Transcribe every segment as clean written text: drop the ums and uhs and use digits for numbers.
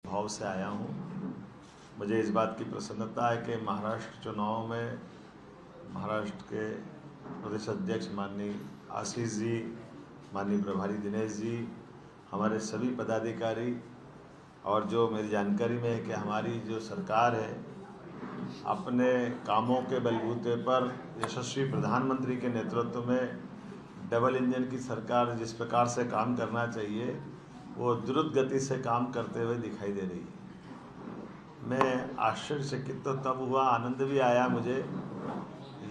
भाव से आया हूँ। मुझे इस बात की प्रसन्नता है कि महाराष्ट्र चुनाव में महाराष्ट्र के प्रदेश अध्यक्ष माननीय आशीष जी, माननीय प्रभारी दिनेश जी, हमारे सभी पदाधिकारी और जो मेरी जानकारी में है कि हमारी जो सरकार है अपने कामों के बलबूते पर यशस्वी प्रधानमंत्री के नेतृत्व में डबल इंजन की सरकार जिस प्रकार से काम करना चाहिए वो द्रुत गति से काम करते हुए दिखाई दे रही है। मैं आश्चर्यचकित तो तब हुआ, आनंद भी आया मुझे।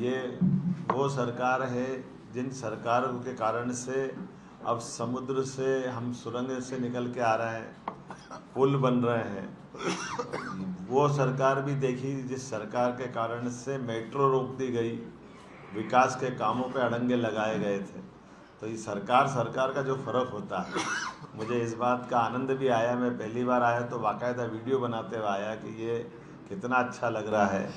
ये वो सरकार है जिन सरकारों के कारण से अब समुद्र से हम सुरंग से निकल के आ रहे हैं, पुल बन रहे हैं। वो सरकार भी देखी जिस सरकार के कारण से मेट्रो रोक दी गई, विकास के कामों पे अड़ंगे लगाए गए थे। तो ये सरकार का जो फ़र्क होता है, मुझे इस बात का आनंद भी आया। मैं पहली बार आया तो बाकायदा वीडियो बनाते हुए आया कि ये कितना अच्छा लग रहा है,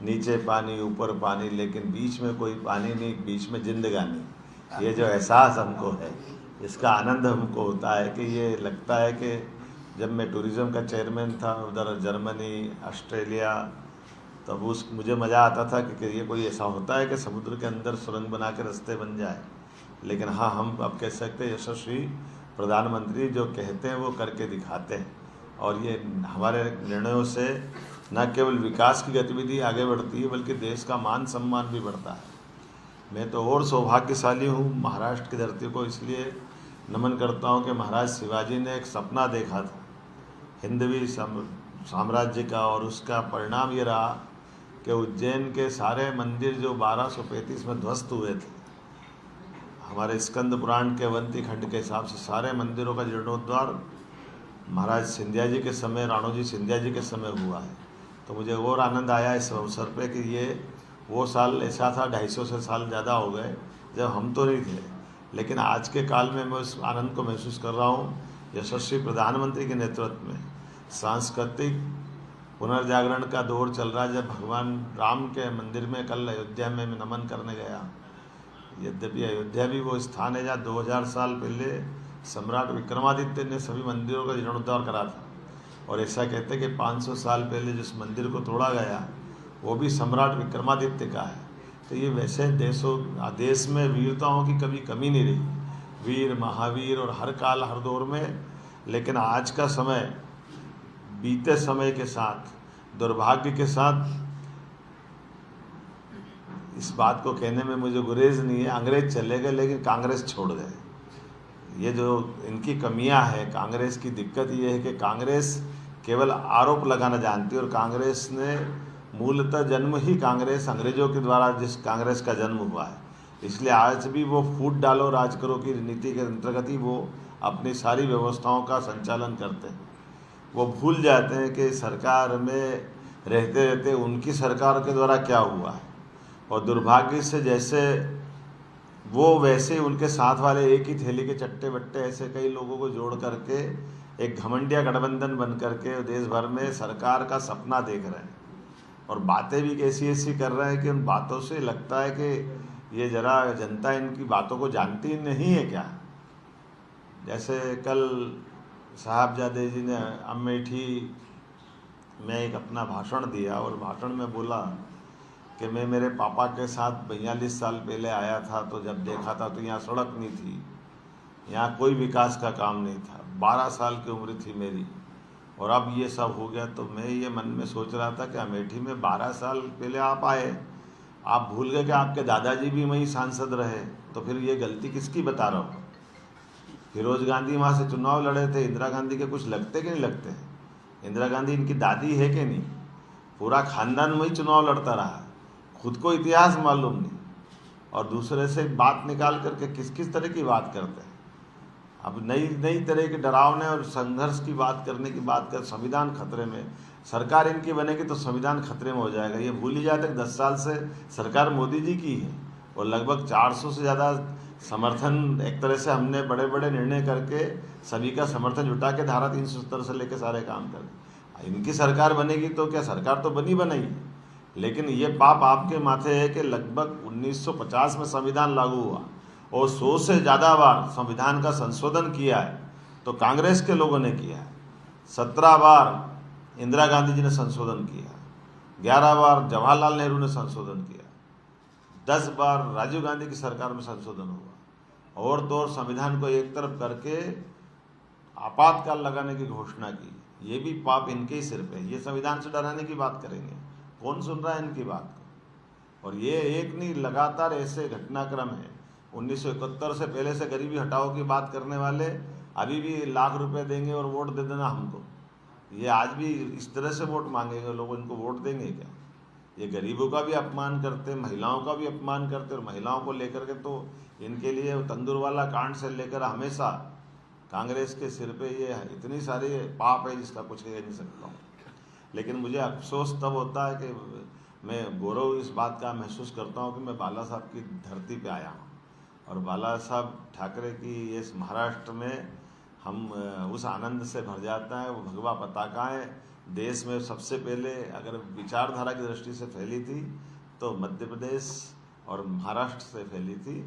नीचे पानी ऊपर पानी, लेकिन बीच में कोई पानी नहीं, बीच में जिंदगानी। ये जो एहसास हमको है, इसका आनंद हमको होता है कि ये लगता है कि जब मैं टूरिज़्म का चेयरमैन था उधर जर्मनी, ऑस्ट्रेलिया, तब मुझे मज़ा आता था कि ये कोई ऐसा होता है कि समुद्र के अंदर सुरंग बना के रास्ते बन जाए। लेकिन हाँ, हम अब कह सकते हैं यशस्वी प्रधानमंत्री जो कहते हैं वो करके दिखाते हैं। और ये हमारे निर्णयों से न केवल विकास की गतिविधि आगे बढ़ती है बल्कि देश का मान सम्मान भी बढ़ता है। मैं तो और सौभाग्यशाली हूँ महाराष्ट्र की धरती को इसलिए नमन करता हूँ कि महाराज शिवाजी ने एक सपना देखा था हिंदवी साम्राज्य का, और उसका परिणाम ये रहा कि उज्जैन के सारे मंदिर जो 1235 में ध्वस्त हुए थे, हमारे स्कंद पुराण के अवंती खंड के हिसाब से सारे मंदिरों का जीर्णोद्धार महाराज सिंधिया जी के समय, राणोजी सिंधिया जी के समय हुआ है। तो मुझे और आनंद आया इस अवसर पे कि ये वो साल ऐसा था, 250 से साल ज़्यादा हो गए जब हम तो नहीं थे, लेकिन आज के काल में मैं उस आनंद को महसूस कर रहा हूँ। यशस्वी प्रधानमंत्री के नेतृत्व में सांस्कृतिक पुनर्जागरण का दौर चल रहा है। जब भगवान राम के मंदिर में कल अयोध्या में मैं नमन करने गया, यद्यपि अयोध्या भी वो स्थान है जहाँ 2000 साल पहले सम्राट विक्रमादित्य ने सभी मंदिरों का जीर्णोद्धार करा था, और ऐसा कहते हैं कि 500 साल पहले जिस मंदिर को तोड़ा गया वो भी सम्राट विक्रमादित्य का है। तो ये वैसे देश में वीरताओं की कभी कमी नहीं रही, वीर महावीर और हर काल हर दौर में। लेकिन आज का समय बीते समय के साथ दुर्भाग्य के साथ इस बात को कहने में मुझे गुरेज नहीं है, अंग्रेज चले गए लेकिन कांग्रेस छोड़ गए। ये जो इनकी कमियां हैं, कांग्रेस की दिक्कत ये है कि कांग्रेस केवल आरोप लगाना जानती है, और कांग्रेस ने मूलतः जन्म ही कांग्रेस अंग्रेजों के द्वारा जिस कांग्रेस का जन्म हुआ है, इसलिए आज भी वो फूट डालो राज करो की नीति के अंतर्गत ही वो अपनी सारी व्यवस्थाओं का संचालन करते हैं। वो भूल जाते हैं कि सरकार में रहते रहते उनकी सरकार के द्वारा क्या हुआ है, और दुर्भाग्य से जैसे वो वैसे उनके साथ वाले एक ही थैली के चट्टे बट्टे ऐसे कई लोगों को जोड़ करके एक घमंडिया गठबंधन बन करके देश भर में सरकार का सपना देख रहे हैं, और बातें भी कैसी ऐसी कर रहे हैं कि उन बातों से लगता है कि ये जरा जनता इनकी बातों को जानती नहीं है क्या। जैसे कल साहबजादे जी ने अमेठी में एक अपना भाषण दिया, और भाषण में बोला कि मैं मेरे पापा के साथ 42 साल पहले आया था, तो जब देखा था तो यहाँ सड़क नहीं थी, यहाँ कोई विकास का काम नहीं था, 12 साल की उम्र थी मेरी, और अब ये सब हो गया। तो मैं ये मन में सोच रहा था कि अमेठी में 12 साल पहले आप आए, आप भूल गए कि आपके दादाजी भी वहीं सांसद रहे, तो फिर ये गलती किसकी बता रहा हूँ। फिरोज गांधी वहाँ से चुनाव लड़े थे, इंदिरा गांधी के कुछ लगते कि नहीं लगते? इंदिरा गांधी इनकी दादी है कि नहीं? पूरा खानदान वही चुनाव लड़ता रहा, खुद को इतिहास मालूम नहीं, और दूसरे से बात निकाल करके किस किस तरह की बात करते हैं। अब नई तरह के डरावने और संघर्ष की बात करने की बात कर, संविधान खतरे में, सरकार इनकी बनेगी तो संविधान खतरे में हो जाएगा। ये भूल ही जाते 10 साल से सरकार मोदी जी की है, और लगभग 400 से ज़्यादा समर्थन एक तरह से हमने बड़े बड़े निर्णय करके सभी का समर्थन जुटा के धारा 370 से लेकर सारे काम कर, इनकी सरकार बनेगी तो क्या, सरकार तो बनाई, लेकिन ये पाप आपके माथे है कि लगभग 1950 में संविधान लागू हुआ और 100 से ज़्यादा बार संविधान का संशोधन किया है तो कांग्रेस के लोगों ने किया है। 17 बार इंदिरा गांधी जी ने संशोधन किया, 11 बार जवाहरलाल नेहरू ने संशोधन किया, 10 बार राजीव गांधी की सरकार में संशोधन हुआ, और तो और संविधान को एक तरफ करके आपातकाल लगाने की घोषणा की। ये भी पाप इनके ही सिर पे। ये संविधान से डराने की बात करेंगे, कौन सुन रहा है इनकी बात को? और ये एक नहीं, लगातार ऐसे घटनाक्रम है। 1971 से पहले से गरीबी हटाओ की बात करने वाले अभी भी लाख रुपए देंगे और वोट दे देना हमको। ये आज भी इस तरह से वोट मांगेंगे लोग, इनको वोट देंगे क्या? ये गरीबों का भी अपमान करते, महिलाओं का भी अपमान करते, और महिलाओं को लेकर के तो इनके लिए तंदूर वाला कांड से लेकर हमेशा कांग्रेस के सिर पे ये इतनी सारी पाप है जिसका कुछ कह नहीं सकता हूँ। लेकिन मुझे अफसोस तब होता है कि मैं गौरव इस बात का महसूस करता हूँ कि मैं बाला साहब की धरती पे आया हूँ, और बाला साहब ठाकरे की इस महाराष्ट्र में हम उस आनंद से भर जाता है। वो भगवा पताकाएँ देश में सबसे पहले अगर विचारधारा की दृष्टि से फैली थी तो मध्य प्रदेश और महाराष्ट्र से फैली थी।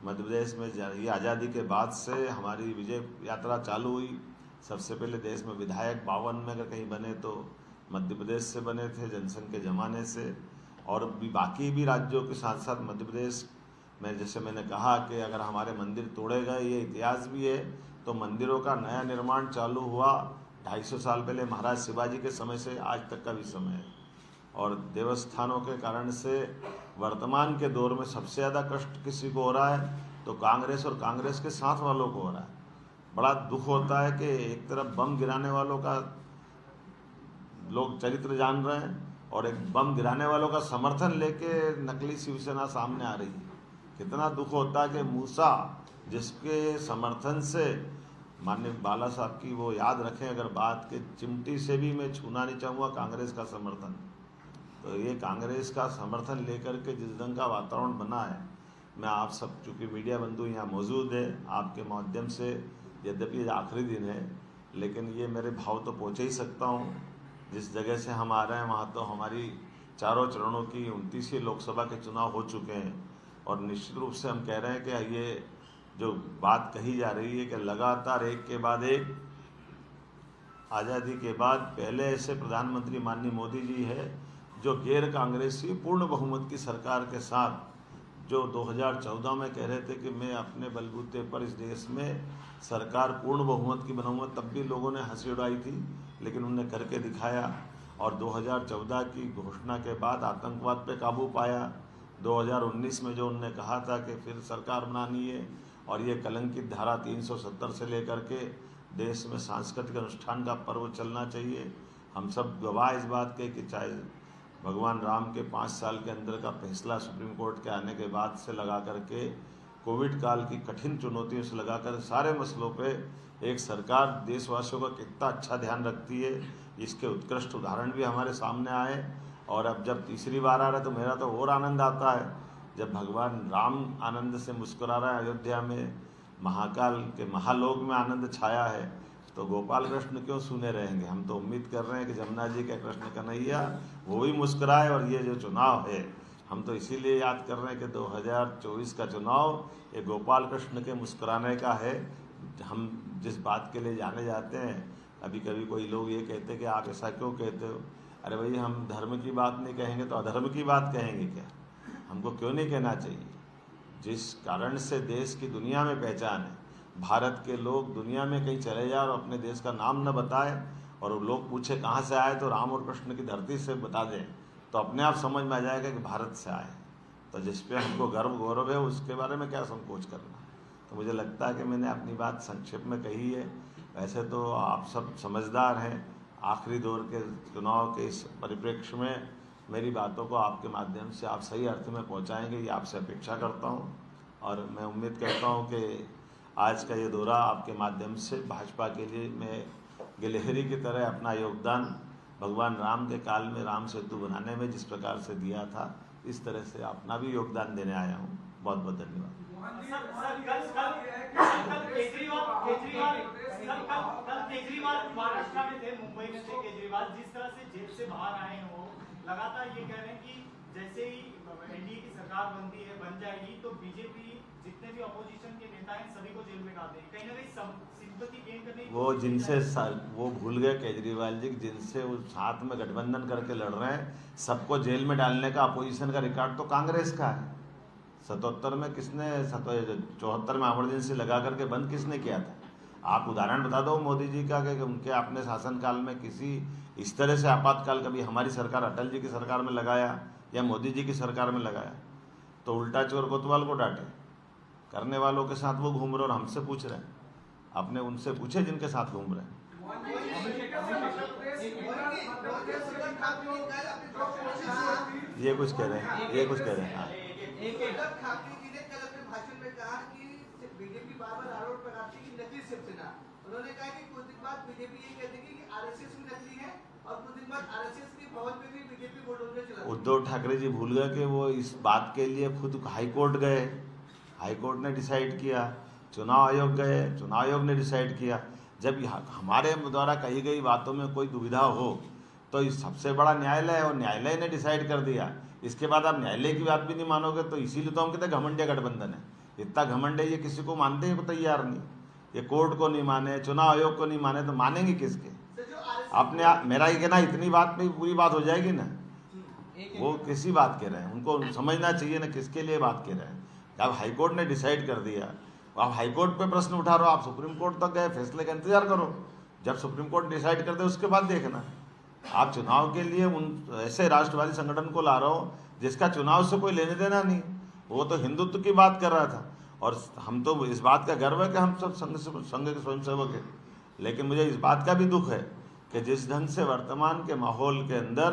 मध्य प्रदेश में ये आज़ादी के बाद से हमारी विजय यात्रा चालू हुई। सबसे पहले देश में विधायक 52 में अगर कहीं बने तो मध्य प्रदेश से बने थे, जनसंघ के ज़माने से। और भी बाकी भी राज्यों के साथ साथ मध्य प्रदेश में, जैसे मैंने कहा कि अगर हमारे मंदिर तोड़े गए, ये इतिहास भी है, तो मंदिरों का नया निर्माण चालू हुआ 250 साल पहले महाराज शिवाजी के समय से आज तक का भी समय है। और देवस्थानों के कारण से वर्तमान के दौर में सबसे ज़्यादा कष्ट किसी को हो रहा है तो कांग्रेस और कांग्रेस के साथ वालों को हो रहा है। बड़ा दुख होता है कि एक तरफ बम गिराने वालों का लोग चरित्र जान रहे हैं और एक बम गिराने वालों का समर्थन लेके नकली शिवसेना सामने आ रही है। कितना दुख होता है कि मूसा जिसके समर्थन से माननीय बाला साहब की वो याद रखें, अगर बात के चिमटी से भी मैं छूना नहीं चाहूँगा कांग्रेस का समर्थन। तो ये कांग्रेस का समर्थन लेकर के जिस ढंग का वातावरण बना है, मैं आप सब चूँकि मीडिया बंधु यहाँ मौजूद है, आपके माध्यम से, यद्यपि आखिरी दिन है लेकिन ये मेरे भाव तो पहुँचा ही सकता हूँ। जिस जगह से हम आ रहे हैं वहाँ तो हमारी चारों चरणों की 29वीं लोकसभा के चुनाव हो चुके हैं, और निश्चित रूप से हम कह रहे हैं कि ये जो बात कही जा रही है कि लगातार एक के बाद एक आज़ादी के बाद पहले ऐसे प्रधानमंत्री माननीय मोदी जी है जो गैर कांग्रेसी पूर्ण बहुमत की सरकार के साथ जो 2014 में कह रहे थे कि मैं अपने बलबूते पर इस देश में सरकार पूर्ण बहुमत की बनाऊंगा, तब भी लोगों ने हंसी उड़ाई थी, लेकिन उन्होंने करके दिखाया। और 2014 की घोषणा के बाद आतंकवाद पे काबू पाया। 2019 में जो उन्होंने कहा था कि फिर सरकार बनानी है और ये कलंकित धारा 370 से लेकर के देश में सांस्कृतिक अनुष्ठान का पर्व चलना चाहिए। हम सब गवाह इस बात के कि चाहे भगवान राम के 5 साल के अंदर का फैसला सुप्रीम कोर्ट के आने के बाद से लगा करके कोविड काल की कठिन चुनौतियों से लगा कर सारे मसलों पे एक सरकार देशवासियों का कितना अच्छा ध्यान रखती है, इसके उत्कृष्ट उदाहरण भी हमारे सामने आए। और अब जब तीसरी बार आ रहा है तो मेरा तो और आनंद आता है जब भगवान राम आनंद से मुस्कुरा रहा है। अयोध्या में महाकाल के महालोक में आनंद छाया है, तो गोपाल कृष्ण क्यों सुने रहेंगे। हम तो उम्मीद कर रहे हैं कि जमुना जी के कृष्ण कन्हैया वो भी मुस्कुराए। और ये जो चुनाव है हम तो इसीलिए याद कर रहे हैं कि 2024 का चुनाव ये गोपाल कृष्ण के मुस्कुराने का है। हम जिस बात के लिए जाने जाते हैं, अभी कभी कोई लोग ये कहते हैं कि आप ऐसा क्यों कहते हो। अरे भाई, हम धर्म की बात नहीं कहेंगे तो अधर्म की बात कहेंगे क्या? हमको क्यों नहीं कहना चाहिए? जिस कारण से देश की दुनिया में पहचान है, भारत के लोग दुनिया में कहीं चले जाए और अपने देश का नाम न बताए और लोग पूछे कहाँ से आए तो राम और कृष्ण की धरती से बता दें, तो अपने आप समझ में आ जाएगा कि भारत से आए। तो जिस पे हमको गर्व गौरव है उसके बारे में क्या संकोच करना। तो मुझे लगता है कि मैंने अपनी बात संक्षेप में कही है। वैसे तो आप सब समझदार हैं, आखिरी दौर के चुनाव के इस परिप्रेक्ष्य में मेरी बातों को आपके माध्यम से आप सही अर्थ में पहुंचाएंगे, ये आपसे अपेक्षा करता हूं। और मैं उम्मीद करता हूं कि आज का ये दौरा आपके माध्यम से भाजपा के लिए मैं गिलहरी की तरह अपना योगदान भगवान राम के काल में राम सेतु बनाने में जिस प्रकार से दिया था, इस तरह से अपना भी योगदान देने आया हूँ। बहुत बहुत धन्यवाद। केजरीवाल महाराष्ट्र में थे, मुंबई में थे केजरीवाल, जिस तरह से जेल से बाहर आए हैं वो लगातार ये कह रहे हैं कि जैसे ही एनडीए की सरकार बन जाएगी तो बीजेपी जितने भी अपोजिशन के नेता हैं सभी को जेल में डाल देगी, कहीं ना कहीं सिंपैथी गेन करने की वो कोशिश की जिनसे जाएगी। वो भूल गए केजरीवाल जी, जिनसे वो साथ में गठबंधन करके लड़ रहे हैं, सबको जेल में डालने का अपोजिशन का रिकॉर्ड तो कांग्रेस का है। 77 में किसने 74 में इमरजेंसी लगा करके बंद किसने किया था? आप उदाहरण बता दो मोदी जी का कि उनके अपने शासनकाल में किसी इस तरह से आपातकाल कभी हमारी सरकार अटल जी की सरकार में लगाया या मोदी जी की सरकार में लगाया? तो उल्टा चोर कोतवाल को डांटे, करने वालों के साथ वो घूम रहे और हमसे पूछ रहे हैं। आपने उनसे पूछे जिनके साथ घूम रहे हैं? ये कुछ कह रहे हैं, ये कुछ कह रहे हैं। हाँ। ठाकरे जी ने कल अपने भाषण में कहा कि बीजेपी बार-बार आरोप लगाती है कि नकली शिवसेना। उन्होंने कहा कि कुछ दिन बाद बीजेपी ये कह देगी कि आरएसएस भी नकली है और कुछ दिन बाद आरएसएस की भवन में भी बीजेपी वोट डालने चला। उद्धव ठाकरे जी भूल गए कि वो इस बात के लिए खुद हाईकोर्ट गए, हाईकोर्ट ने डिसाइड किया, चुनाव आयोग गए, चुनाव आयोग ने डिसाइड किया। जब हमारे द्वारा कही गई बातों में कोई दुविधा हो तो इस सबसे बड़ा न्यायालय है और न्यायालय ने डिसाइड कर दिया। इसके बाद आप न्यायालय की बात भी नहीं मानोगे तो इसीलिए तो हम कहते घमंडिया गठबंधन है। इतना घमंड है, ये किसी को मानते ही तैयार नहीं। ये कोर्ट को नहीं माने, चुनाव आयोग को नहीं माने तो मानेंगे किसके? अपने आप मेरा ही कहना, इतनी बात में पूरी बात हो जाएगी ना। वो किसी बात कह रहे हैं, उनको समझना चाहिए ना किसके लिए बात कह रहे हैं। जब हाईकोर्ट ने डिसाइड कर दिया, आप हाईकोर्ट पे प्रश्न उठा रहे हो, आप सुप्रीम कोर्ट तक गए, फैसले का इंतजार करो। जब सुप्रीम कोर्ट डिसाइड कर दे उसके बाद देखना। आप चुनाव के लिए उन ऐसे राष्ट्रवादी संगठन को ला रहे हो जिसका चुनाव से कोई लेने देना नहीं। वो तो हिंदुत्व की बात कर रहा था और हम तो इस बात का गर्व है कि हम सब संघ के स्वयंसेवक हैं। लेकिन मुझे इस बात का भी दुख है कि जिस ढंग से वर्तमान के माहौल के अंदर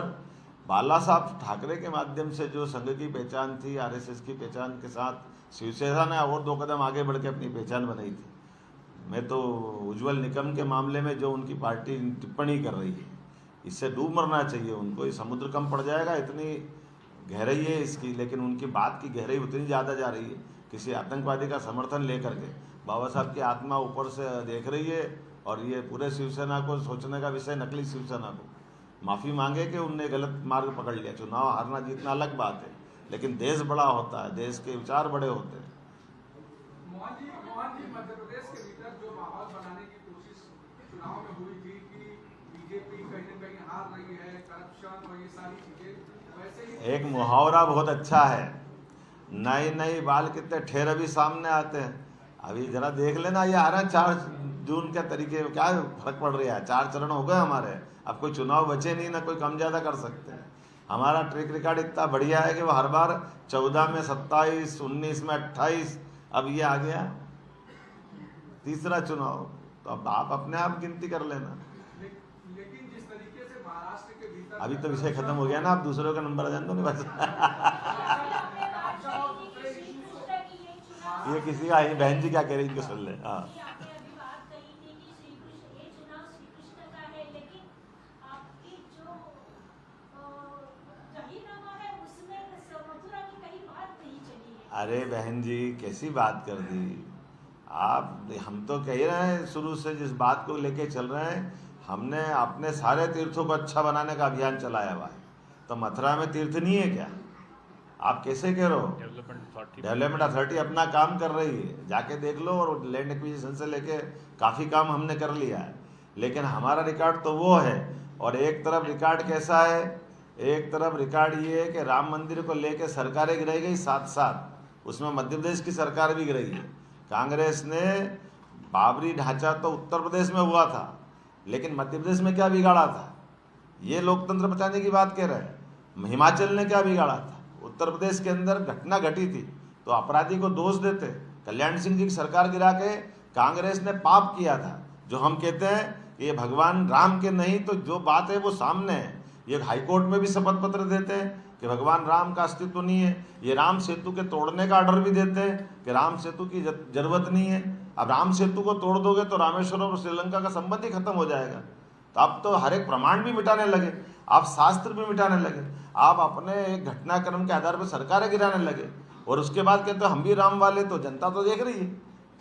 बाला साहब ठाकरे के माध्यम से जो संघ की पहचान थी, आरएसएस की पहचान के साथ शिवसेना ने और 2 कदम आगे बढ़ के अपनी पहचान बनाई थी। मैं तो उज्ज्वल निकम के मामले में जो उनकी पार्टी टिप्पणी कर रही है, इससे डूब मरना चाहिए उनको। ये समुद्र कम पड़ जाएगा, इतनी गहराई है इसकी, लेकिन उनकी बात की गहराई उतनी ज़्यादा जा रही है। किसी आतंकवादी का समर्थन लेकर के बाबा साहब की आत्मा ऊपर से देख रही है और ये पूरे शिवसेना को सोचने का विषय, नकली शिवसेना को माफ़ी मांगे कि उनने गलत मार्ग पकड़ लिया। चुनाव हारना जीतना अलग बात है, लेकिन देश बड़ा होता है, देश के विचार बड़े होते हैं। मोहन जी, मध्य प्रदेश के भीतर जो माहौल बनाने की कोशिश चुनाव में हुई थी कि बीजेपी कहीं न कहीं हार रही है, करप्शन और ये सारी चीजें, वैसे ही एक मुहावरा बहुत अच्छा है, नई नई बाल कितने ठेर भी सामने आते हैं। अभी जरा देख लेना, ये आ रहा है 4 जून के तरीके, क्या फर्क पड़ रहा है? 4 चरण हो गए हमारे, अब कोई चुनाव बचे नहीं, ना कोई कम ज़्यादा कर सकते हैं। हमारा ट्रैक रिकॉर्ड इतना बढ़िया है कि वो हर बार 14 में 27, 19 में 28, अब ये आ गया 3रा चुनाव। तो अब आप अपने आप गिनती कर लेना। लेकिन जिस तरीके से महाराष्ट्र के भीतर अभी तो विषय खत्म हो गया ना, आप दूसरों का नंबर जान दो नहीं बस। ये किसी का बहन जी क्या कह रही इनको सुन ले। हाँ, अरे बहन जी कैसी बात कर दी आप। हम तो कह रहे हैं शुरू से जिस बात को लेके चल रहे हैं, हमने अपने सारे तीर्थों को अच्छा बनाने का अभियान चलाया हुआ है। तो मथुरा में तीर्थ नहीं है क्या? आप कैसे कह रहे हो? डेवलपमेंट अथॉरिटी अपना काम कर रही है, जाके देख लो। और लैंड एक्विजिशन से लेके काफ़ी काम हमने कर लिया है, लेकिन हमारा रिकॉर्ड तो वो है। और एक तरफ रिकॉर्ड कैसा है, एक तरफ रिकॉर्ड ये है कि राम मंदिर को लेके सरकारें गिराई गई, साथ साथ उसमें मध्य प्रदेश की सरकार भी गिराई है। कांग्रेस ने बाबरी ढांचा तो उत्तर प्रदेश में हुआ था, लेकिन मध्य प्रदेश में क्या बिगाड़ा था? ये लोकतंत्र बचाने की बात कह रहे हैं। हिमाचल ने क्या बिगाड़ा था? उत्तर प्रदेश के अंदर घटना घटी थी तो अपराधी को दोष देते। कल्याण सिंह जी की सरकार गिरा के कांग्रेस ने पाप किया था। जो हम कहते हैं कि ये भगवान राम के नहीं, तो जो बात है वो सामने है। ये हाईकोर्ट में भी शपथ पत्र देते हैं कि भगवान राम का अस्तित्व नहीं है। ये राम सेतु के तोड़ने का ऑर्डर भी देते हैं कि राम सेतु की जरूरत नहीं है। अब राम सेतु को तोड़ दोगे तो रामेश्वरम और श्रीलंका का संबंध ही खत्म हो जाएगा। तो अब तो हर एक प्रमाण भी मिटाने लगे, आप शास्त्र भी मिटाने लगे, आप अपने एक घटनाक्रम के आधार पर सरकारें गिराने लगे। और उसके बाद कहते हम भी राम वाले, तो जनता तो देख रही है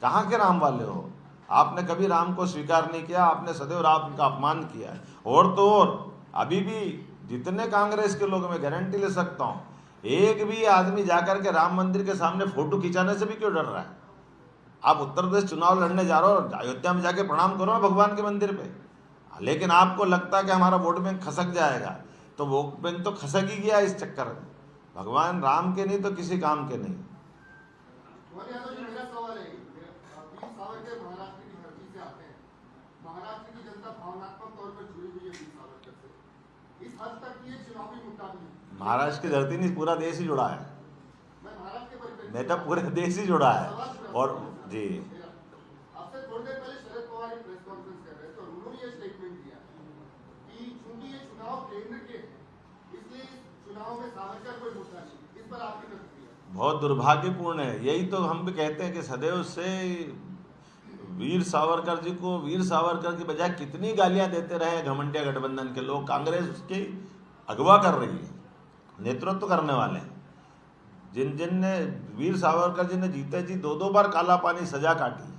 कहाँ के राम वाले हो। आपने कभी राम को स्वीकार नहीं किया, आपने सदैव राम का अपमान किया है। और तो और अभी भी जितने कांग्रेस के लोग, मैं गारंटी ले सकता हूँ, एक भी आदमी जाकर के राम मंदिर के सामने फोटो खिंचाने से भी क्यों डर रहा है? आप उत्तर प्रदेश चुनाव लड़ने जा रहे हो, अयोध्या में जाके प्रणाम करो ना भगवान के मंदिर पे। लेकिन आपको लगता है कि हमारा वोट बैंक खसक जाएगा, तो वोट बैंक तो खसक ही गया इस चक्कर में। भगवान राम के नहीं तो किसी काम के नहीं। मोहन यादव जी, मेरा सवाल है, वीर सावरकर महाराष्ट्र की धरती से आते हैं। महाराष्ट्र की जनता भावनात्मक तौर पर जुड़ी हुई है वीर सावरकर से। इस हद तक ये चुनावी मुद्दा भी है। महाराष्ट्र की धरती नहीं, पूरा देश ही जुड़ा है। मैं महाराष्ट्र के परिप्रेक्ष्य बेटा पूरे देश ही जुड़ा है। और जी, आपसे थोड़ी देर पहले शरद पवार एक प्रेस कॉन्फ्रेंस कर रहे थे और उन्होंने ये स्टेटमेंट दिया कि चूंकि ये चुनाव केंद्र के हैं, इसलिए इस चुनाव में सावरकर कोई मुद्दा नहीं। इस पर आपकी प्रतिक्रिया? बहुत दुर्भाग्यपूर्ण है। यही तो हम भी कहते हैं कि सदैव से वीर सावरकर जी को वीर सावरकर की बजाय कितनी गालियां देते रहे हैं घमंडिया गठबंधन के लोग। कांग्रेस उसकी अगवा कर रही है, नेतृत्व करने वाले हैं। जिन जिन ने वीर सावरकर जी ने जीते जी 2-2 बार काला पानी सजा काटी,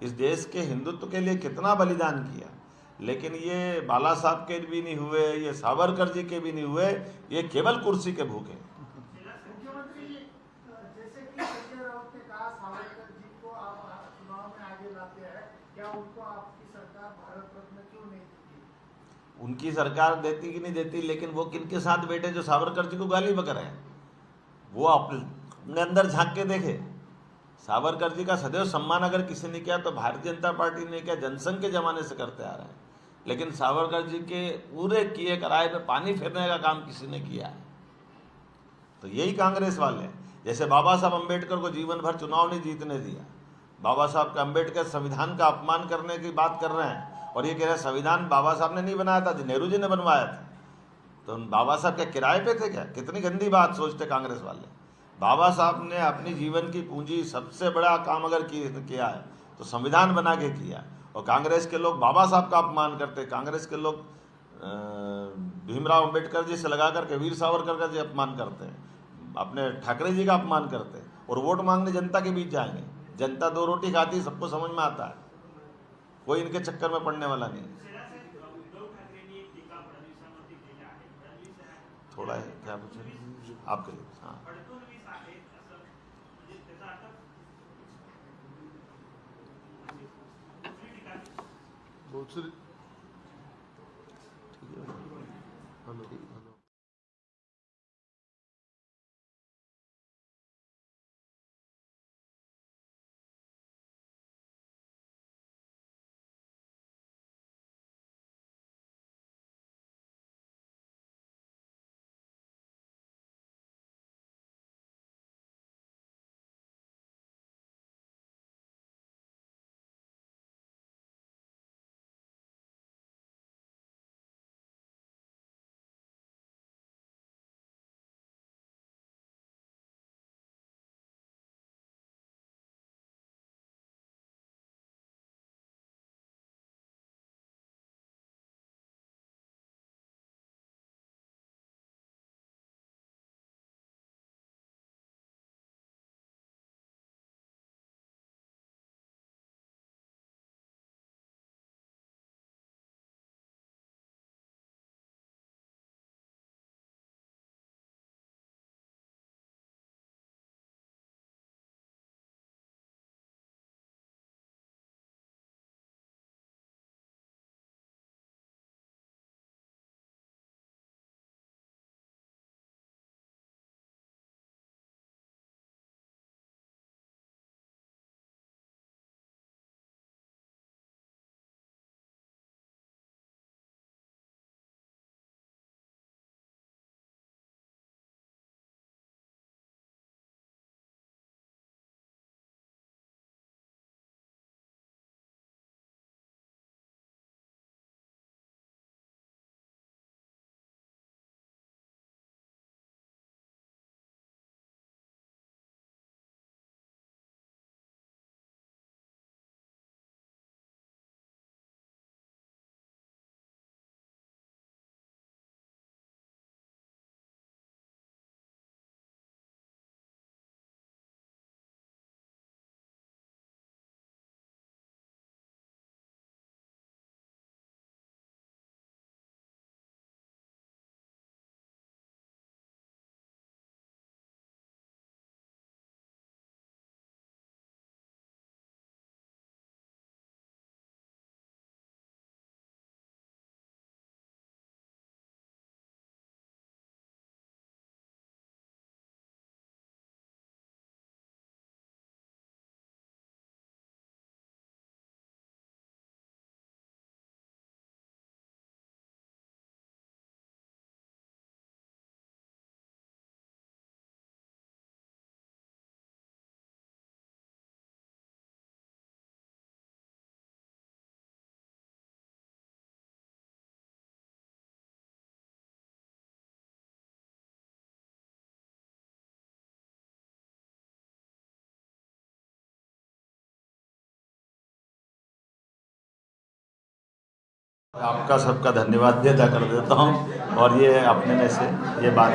इस देश के हिंदुत्व के लिए कितना बलिदान किया। लेकिन ये बाला साहब के भी नहीं हुए, ये सावरकर जी के भी नहीं हुए, ये केवल कुर्सी के भूखे। मुख्यमंत्री जी, जैसे कि संजय राउत ने कहा सावरकर जी को आप चुनाव में आगे लाते हैं, क्या उनको आपकी सरकार भारत रत्न क्यों नहीं देती? उनकी सरकार देती कि नहीं देती, लेकिन वो किनके साथ बैठे जो सावरकर जी को गाली बक रहे हैं? वो अपने अंदर झांक के देखे। सावरकर जी का सदैव सम्मान अगर किसी ने किया तो भारतीय जनता पार्टी ने किया, जनसंघ के जमाने से करते आ रहे हैं। लेकिन सावरकर जी के पूरे किए कराए पे पानी फेरने का काम किसी ने किया है तो यही कांग्रेस वाले हैं। जैसे बाबा साहब अम्बेडकर को जीवन भर चुनाव नहीं जीतने दिया, बाबा साहब के अम्बेडकर संविधान का अपमान करने की बात कर रहे हैं और ये कह रहे हैं संविधान बाबा साहब ने नहीं बनाया था, नेहरू जी ने बनवाया था। तो बाबा साहब क्या किराए पे थे क्या? कितनी गंदी बात सोचते कांग्रेस वाले। बाबा साहब ने अपनी जीवन की पूंजी सबसे बड़ा काम अगर किया है तो संविधान बना के किया। और कांग्रेस के लोग बाबा साहब का अपमान करते, कांग्रेस के लोग भीमराव अंबेडकर जी से लगा करके वीर सावरकर का जी अपमान करते हैं, अपने ठाकरे जी का अपमान करते हैं और वोट मांगने जनता के बीच जाएंगे। जनता 2 रोटी खाती, सबको समझ में आता है, कोई इनके चक्कर में पड़ने वाला नहीं। थोड़ा है क्या पूछे आपके लिए? हाँ, बहुत सारी हेलो। आपका सबका धन्यवाद भी अदा कर देता हूँ और ये अपने में से ये बात